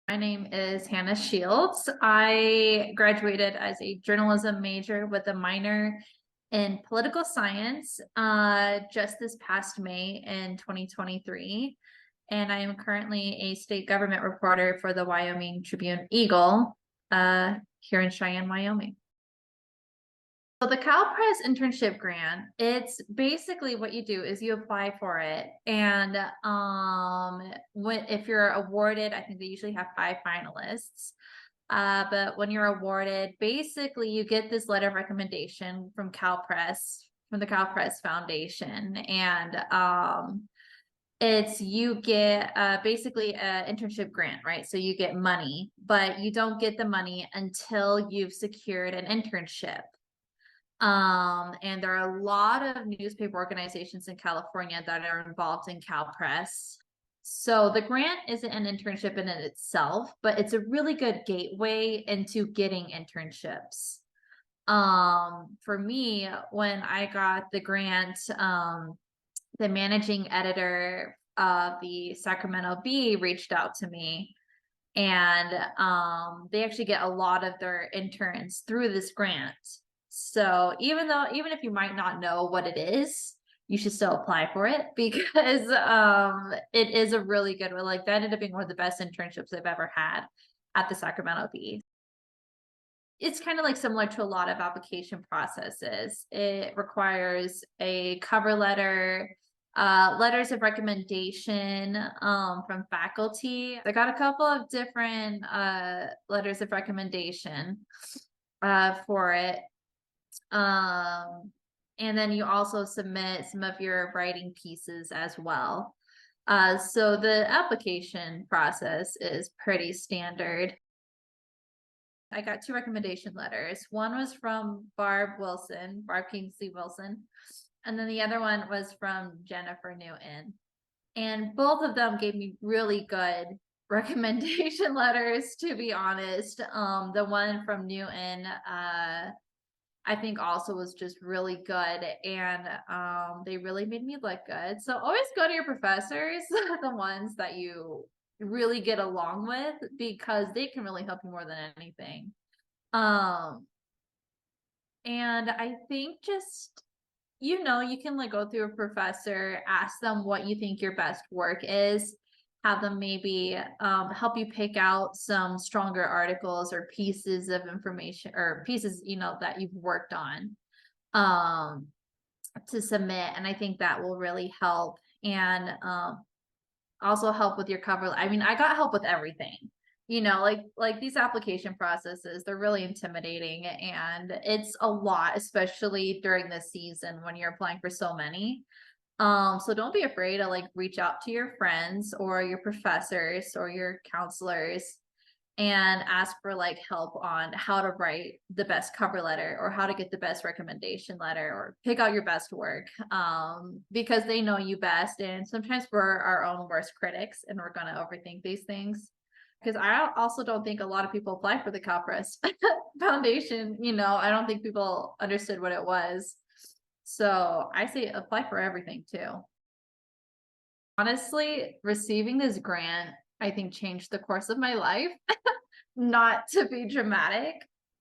My name is Hannah Shields. I graduated as a journalism major with a minor in political science just this past May in 2023. And I am currently a state government reporter for the Wyoming Tribune Eagle here in Cheyenne, Wyoming. So the Cal Press Internship Grant, it's basically what you do is you apply for it. And if you're awarded, I think they usually have 5 finalists. But when you're awarded, basically you get this letter of recommendation from Cal Press, from the Cal Press Foundation. And you get basically an internship grant, right? So you get money, but you don't get the money until you've secured an internship. And there are a lot of newspaper organizations in California that are involved in Cal Press. So the grant isn't an internship in it itself, but it's a really good gateway into getting internships. For me, when I got the grant, the managing editor of the Sacramento Bee reached out to me, and they actually get a lot of their interns through this grant. So even if you might not know what it is, you should still apply for it because it is a really good one. Like that ended up being one of the best internships I've ever had at the Sacramento Bee. It's kind of like similar to a lot of application processes. It requires a cover letter, letters of recommendation from faculty. I got a couple of different letters of recommendation for it. And then you also submit some of your writing pieces as well. So the application process is pretty standard. I got 2 recommendation letters. One was from Barb Kingsley Wilson, and then the other one was from Jennifer Newton. And both of them gave me really good recommendation letters, to be honest. The one from Newton, I think also was just really good, and they really made me look good. So always go to your professors, the ones that you really get along with, because they can really help you more than anything. And I think just, you can like go through a professor, ask them what you think your best work is, have them maybe help you pick out some stronger articles or pieces of information or pieces, that you've worked on to submit. And I think that will really help. And also help with your cover. I mean, I got help with everything, like these application processes, they're really intimidating, and it's a lot, especially during this season when you're applying for so many. So don't be afraid to like reach out to your friends or your professors or your counselors and ask for like help on how to write the best cover letter or how to get the best recommendation letter or pick out your best work, because they know you best. And sometimes we're our own worst critics and we're going to overthink these things. Because I also don't think a lot of people apply for the Cal Press Foundation. I don't think people understood what it was. So I say apply for everything too. Honestly, receiving this grant, I think, changed the course of my life. Not to be dramatic,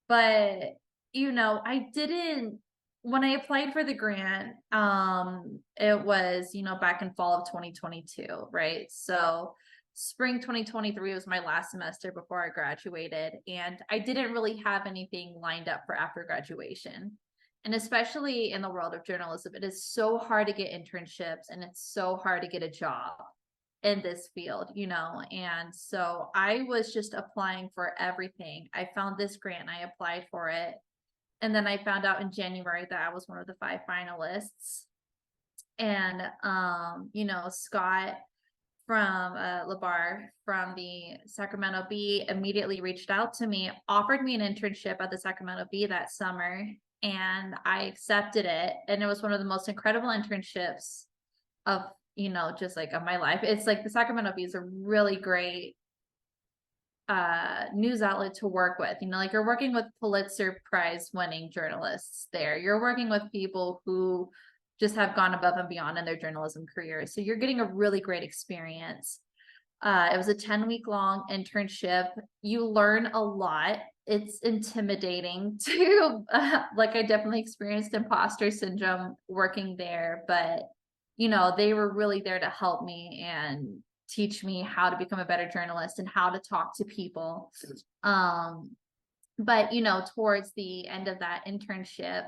but when I applied for the grant, it was, back in fall of 2022, right? So spring 2023 was my last semester before I graduated, and I didn't really have anything lined up for after graduation. And especially in the world of journalism, it is so hard to get internships and it's so hard to get a job in this field, and so I was just applying for everything. I found this grant and I applied for it. And then I found out in January that I was one of the 5 finalists. And, Scott from Labar from the Sacramento Bee immediately reached out to me, offered me an internship at the Sacramento Bee that summer. And I accepted it. And it was one of the most incredible internships of, just like of my life. It's like the Sacramento Bee is a really great news outlet to work with. Like you're working with Pulitzer Prize winning journalists there. You're working with people who just have gone above and beyond in their journalism careers. So you're getting a really great experience. It was a 10-week long internship. You learn a lot. It's intimidating to, like, I definitely experienced imposter syndrome working there, but they were really there to help me and teach me how to become a better journalist and how to talk to people. But towards the end of that internship,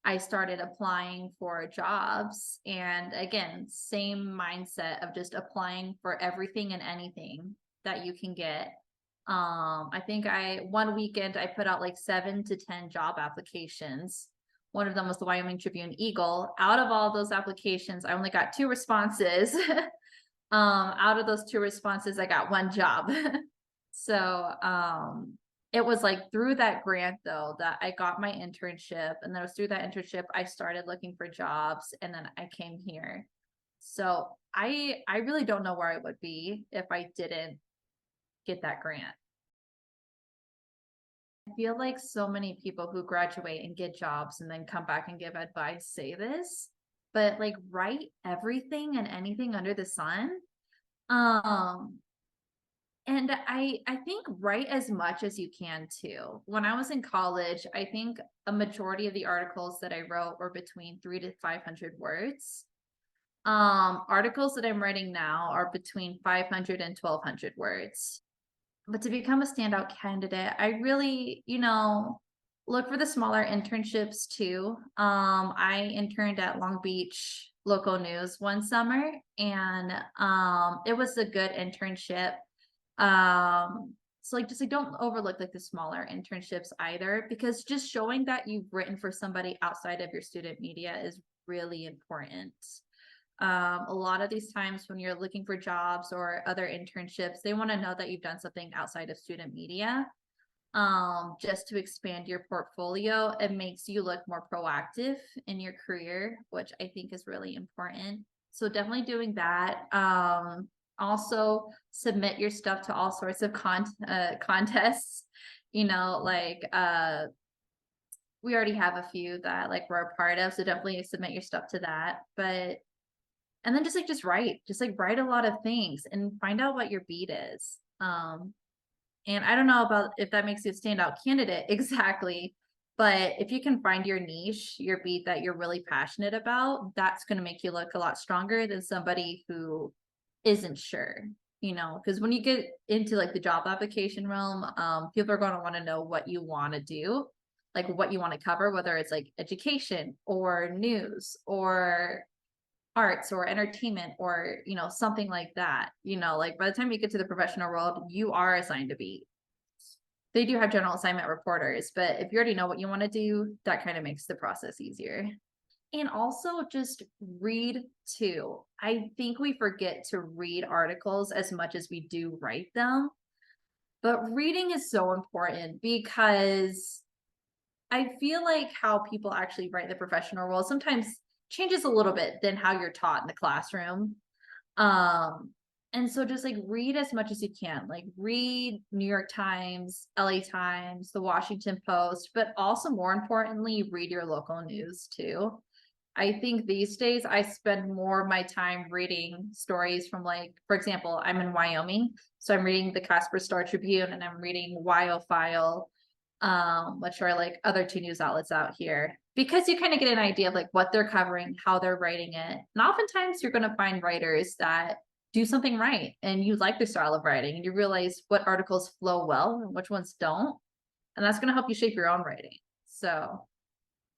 I started applying for jobs. And again, same mindset of just applying for everything and anything that you can get. I think one weekend I put out like 7 to 10 job applications. One of them was the Wyoming Tribune Eagle. Out of all those applications, I only got 2 responses. Out of those 2 responses, I got 1 job. So, it was like through that grant though that I got my internship, and then it was through that internship I started looking for jobs, and then I came here. So I really don't know where I would be if I didn't get that grant. I feel like so many people who graduate and get jobs and then come back and give advice say this, but like write everything and anything under the sun. Um And I think write as much as you can too. When I was in college, I think a majority of the articles that I wrote were between 3 to 500 words. Articles that I'm writing now are between 500 and 1,200 words. But to become a standout candidate, I really, look for the smaller internships too. I interned at Long Beach local news one summer, and it was a good internship. So like just like don't overlook like the smaller internships either, because just showing that you've written for somebody outside of your student media is really important. A lot of these times when you're looking for jobs or other internships, they want to know that you've done something outside of student media. Just to expand your portfolio, it makes you look more proactive in your career, which I think is really important. So definitely doing that. Also submit your stuff to all sorts of contests, like we already have a few that like we're a part of, so definitely submit your stuff to that. But and then just write a lot of things and find out what your beat is. And I don't know about if that makes you a standout candidate exactly, but if you can find your niche, your beat that you're really passionate about, that's going to make you look a lot stronger than somebody who isn't sure, because when you get into like the job application realm, people are going to want to know what you want to do, like what you want to cover, whether it's like education or news or arts or entertainment or something like that. Like by the time you get to the professional world, you are assigned to be. They do have general assignment reporters, but if you already know what you want to do, that kind of makes the process easier. And also just read too. I think we forget to read articles as much as we do write them, but reading is so important because I feel like how people actually write the professional world sometimes changes a little bit than how you're taught in the classroom. And so just like read as much as you can, like read New York Times, LA Times, the Washington Post, but also more importantly, read your local news too. I think these days I spend more of my time reading stories from, like, for example, I'm in Wyoming, so I'm reading the Casper Star Tribune and I'm reading WyoFile, which are like other 2 news outlets out here, because you kind of get an idea of like what they're covering, how they're writing it. And oftentimes you're going to find writers that do something right and you like their style of writing and you realize what articles flow well and which ones don't. And that's going to help you shape your own writing. So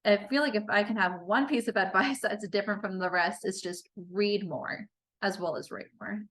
I feel like if I can have one piece of advice that's different from the rest, it's just read more as well as write more.